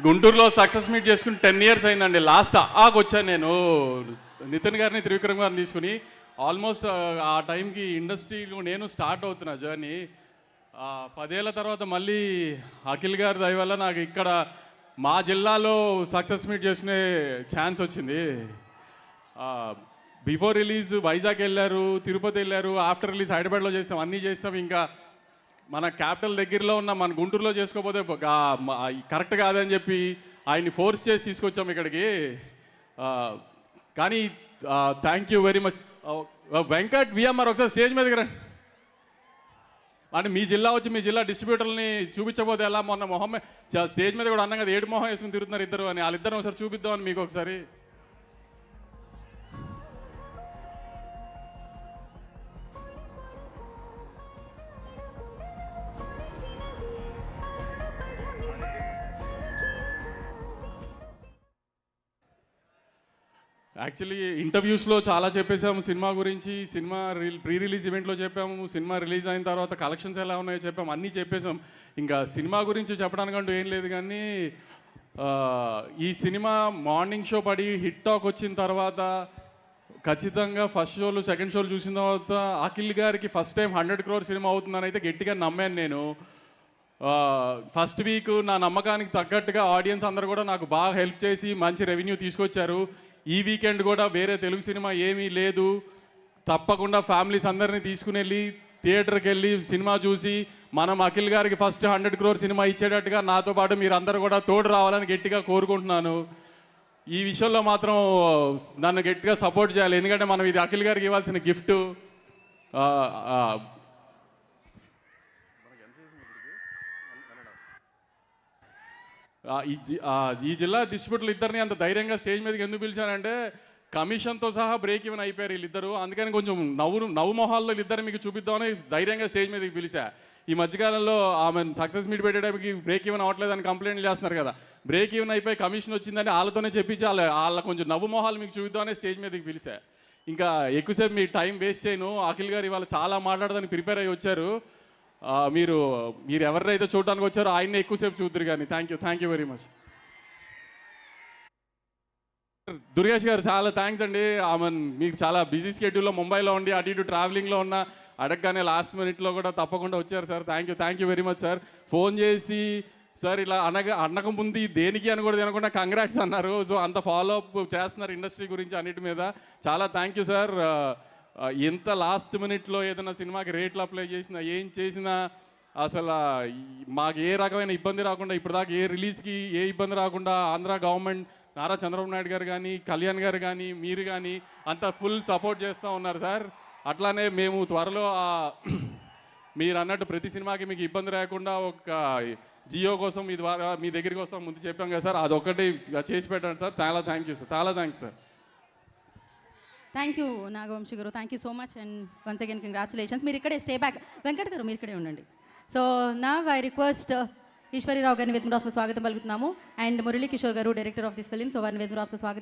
గుంటూరులో success meet చేసుకుని 10 years అయిందండి. లాస్ట్ ఆకు వచ్చాను నేను నితిన్ గారిని, త్రివిక్రమ్ గారిని తీసుకుని. ఆల్మోస్ట్ ఆ టైంకి ఇండస్ట్రీలో నేను స్టార్ట్ అవుతున్నా జర్నీ. 10 ఏళ్ళ తర్వాత మళ్ళీ అఖిల్ గారి దయ వల్ల నాకు ఇక్కడ మా జిల్లాలో సక్సెస్ మీట్ చేసుకునే ఛాన్స్ వచ్చింది. బిఫోర్ రిలీజ్ వైజాగ్ వెళ్ళారు, తిరుపతి వెళ్ళారు, ఆఫ్టర్ రిలీజ్ హైదరాబాద్లో చేసాం, అన్నీ చేసాం. ఇంకా మన క్యాపిటల్ దగ్గరలో ఉన్న మన గుంటూరులో చేసుకోకపోతే కరెక్ట్ కాదని చెప్పి ఆయన్ని ఫోర్స్ చేసి తీసుకొచ్చాం ఇక్కడికి. కానీ thank you very much. Venkat VMR ఒకసారి స్టేజ్ మీదకి రండి. అంటే మీ జిల్లా వచ్చి మీ జిల్లా డిస్ట్రిబ్యూటర్ని చూపించకపోతే ఎలా? మొన్న మొహమ్మే స్టేజ్ మీద కూడా అన్నాం కదా, 7 మొహం వేసుకుని తిరుగుతున్నారు ఇద్దరు అని. వాళ్ళిద్దరు ఒకసారి చూపిద్దామని మీకు ఒకసారి. యాక్చువల్లీ ఇంటర్వ్యూస్లో చాలా చెప్పేసాము సినిమా గురించి. సినిమా ప్రీ రిలీజ్ ఈవెంట్లో చెప్పాము, సినిమా రిలీజ్ అయిన తర్వాత కలెక్షన్స్ ఎలా ఉన్నాయో చెప్పాము, అన్నీ చెప్పేసాం. ఇంకా సినిమా గురించి చెప్పడానికంటూ ఏం లేదు. కానీ ఈ సినిమా మార్నింగ్ షో పడి హిట్ టాక్ వచ్చిన తర్వాత ఖచ్చితంగా ఫస్ట్ షోలు సెకండ్ షోలు చూసిన తర్వాత అఖిల్ గారికి ఫస్ట్ టైం 100 crore సినిమా అవుతుందని అయితే గట్టిగా నమ్మాను నేను. ఫస్ట్ వీక్ నా నమ్మకానికి తగ్గట్టుగా ఆడియన్స్ అందరూ కూడా నాకు బాగా హెల్ప్ చేసి మంచి రెవెన్యూ తీసుకొచ్చారు. ఈ వీకెండ్ కూడా వేరే తెలుగు సినిమా ఏమీ లేదు, తప్పకుండా ఫ్యామిలీస్ అందరినీ తీసుకుని వెళ్ళి థియేటర్కి వెళ్ళి సినిమా చూసి మనం అఖిల్ గారికి ఫస్ట్ 100 crore సినిమా ఇచ్చేటట్టుగా నాతో పాటు మీరు అందరూ కూడా తోడు రావాలని గట్టిగా కోరుకుంటున్నాను. ఈ విషయంలో మాత్రం నన్ను గట్టిగా సపోర్ట్ చేయాలి, ఎందుకంటే మనం ఇది అఖిల్ గారికి ఇవ్వాల్సిన గిఫ్ట్. ఈ జిల్లా డిస్ట్రిబ్యూటర్లు ఇద్దరిని అంత ధైర్యంగా స్టేజ్ మీదకి ఎందుకు పిలిచానంటే కమిషన్తో సహా బ్రేక్ ఈవెన్ అయిపోయారు వీళ్ళిద్దరు. అందుకని కొంచెం నవ్వు మొహాల్లో వీళ్ళిద్దరు మీకు చూపిద్దామని ధైర్యంగా స్టేజ్ మీదకి పిలిచా. ఈ మధ్యకాలంలో ఆమె సక్సెస్ మీట్ పెట్టడానికి బ్రేక్ ఈవెన్ అవ్వట్లేదని కంప్లైంట్లు చేస్తున్నారు కదా, బ్రేక్ ఈవెన్ అయిపోయి కమిషన్ వచ్చిందని వాళ్ళతోనే చెప్పించి వాళ్ళ కొంచెం నవ్వు మొహాలు మీకు చూపిద్దామని స్టేజ్ మీదకి పిలిచా. ఇంకా ఎక్కువసేపు మీ టైం వేస్ట్ చేయను. అఖిల్ గారు ఇవాళ చాలా మాట్లాడదని ప్రిపేర్ అయ్యి వచ్చారు. మీరు ఎవరినైతే చూడడానికి వచ్చారో ఆయన్ని ఎక్కువసేపు చూద్దరు. కానీ thank you very much. Durgesh గారు చాలా థ్యాంక్స్ అండి. ఆమె మీకు చాలా బిజీ స్కెడ్యూల్లో ముంబైలో ఉండి అటు ఇటు ట్రావెలింగ్లో ఉన్న అడగగానే లాస్ట్ మినిట్లో కూడా తప్పకుండా వచ్చారు sir. Thank you very much sir. Phone చేసి సార్ ఇలా అనక ముందు దేనికి అని కూడా తినకుండా కంగ్రాట్స్ అన్నారు. సో అంత ఫాలో అప్ చేస్తున్నారు ఇండస్ట్రీ గురించి అన్నిటి మీద. చాలా థ్యాంక్ యూ సార్. ఎంత లాస్ట్ మినిట్లో ఏదైనా సినిమాకి రేట్లు అప్లై చేసినా ఏం చేసినా అసలు మాకు ఏ రకమైన ఇబ్బంది రాకుండా, ఇప్పటిదాకా ఏ రిలీజ్కి ఏ ఇబ్బంది రాకుండా ఆంధ్ర గవర్నమెంట్, నారా చంద్రబాబు నాయుడు గారు కానీ, కళ్యాణ్ గారు కానీ, మీరు కానీ అంతా ఫుల్ సపోర్ట్ చేస్తూ ఉన్నారు సార్. అట్లానే మేము త్వరలో మీరు అన్నట్టు ప్రతి సినిమాకి మీకు ఇబ్బంది రాకుండా ఒక జియో కోసం మీ ద్వారా మీ దగ్గరికి వస్తాం ముందు చెప్పాం కదా సార్, అదొక్కటి చేసి పెట్టండి సార్. చాలా థ్యాంక్ యూ సార్. చాలా thanks sir. Thank you Nagavamsi garu, thank you so much and once again congratulations. మీరు ఇక్కడే స్టే బ్యాక్. వెంకట్ గారు మీరు ఇక్కడే ఉండండి. So now I request Eswari Rao గారిని వేదిక రాసుకు స్వాగతం పలుకుతున్నాము. And Murali Kishore garu director of this film, so వారిని వేదిక రాసుకు స్వాగతం.